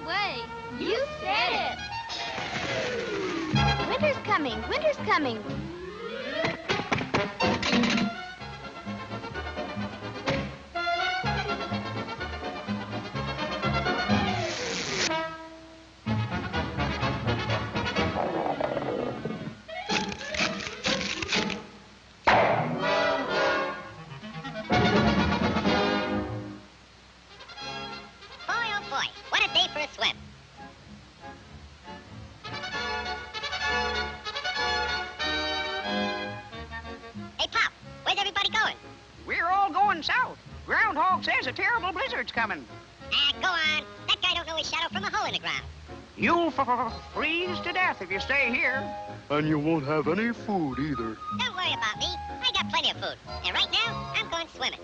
way. You said it. Winter's coming. Winter's coming. South. Groundhog says a terrible blizzard's coming. Go on. That guy don't know his shadow from a hole in the ground. You'll freeze to death if you stay here. And you won't have any food either. Don't worry about me. I got plenty of food. And right now, I'm going swimming.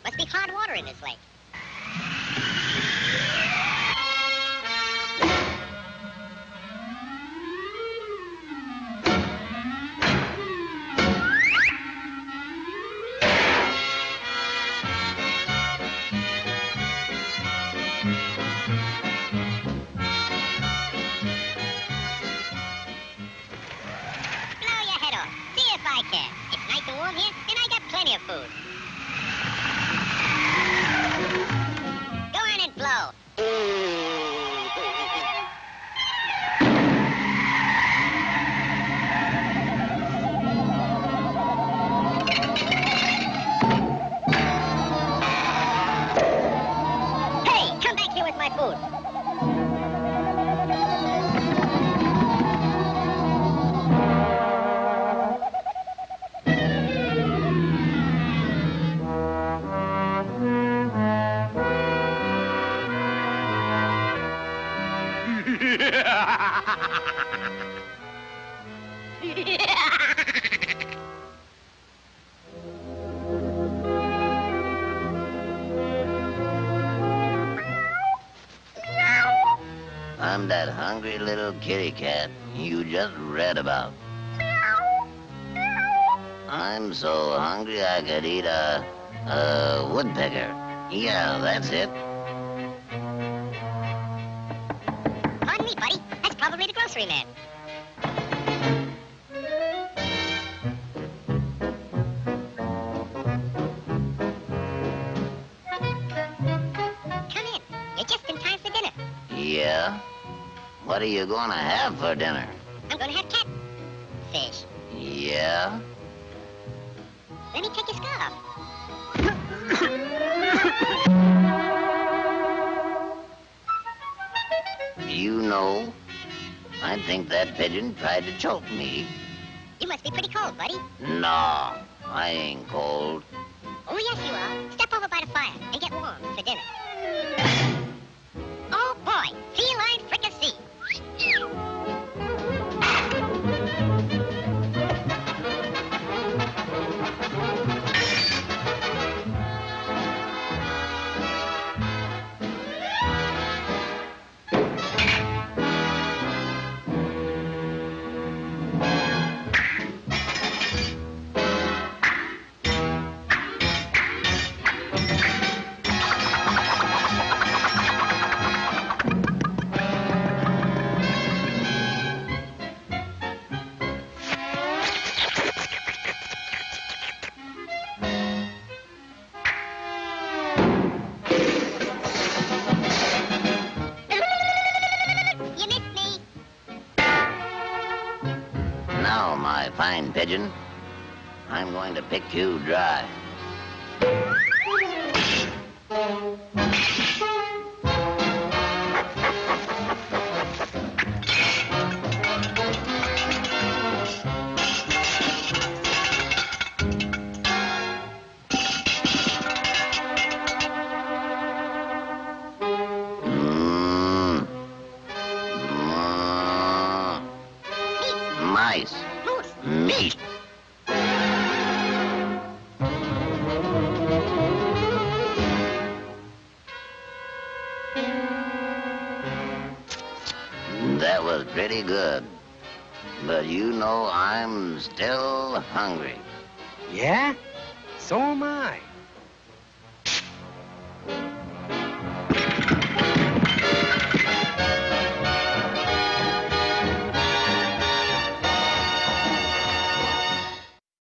Must be hard water in this lake. Blow your head off. See if I can. It's nice and warm here, and I got plenty of food. Go on and blow. Hey, come back here with my food. I'm that hungry little kitty cat you just read about. I'm so hungry I could eat a woodpecker. Yeah, that's it. Pardon me, buddy. That's probably the grocery man. Come in. You're just in time for dinner. Yeah? What are you gonna have for dinner? I'm gonna have catfish. Yeah? Let me take your scarf. You know, I think that pigeon tried to choke me. You must be pretty cold, buddy. No, I ain't cold. Oh, yes, you are. Step over by the fire and get warm for dinner. Oh, boy. Feline fricassee. Now, my fine pigeon, I'm going to pick you dry. nice Moose. meat. That was pretty good. But you know I'm still hungry. Yeah? So am I.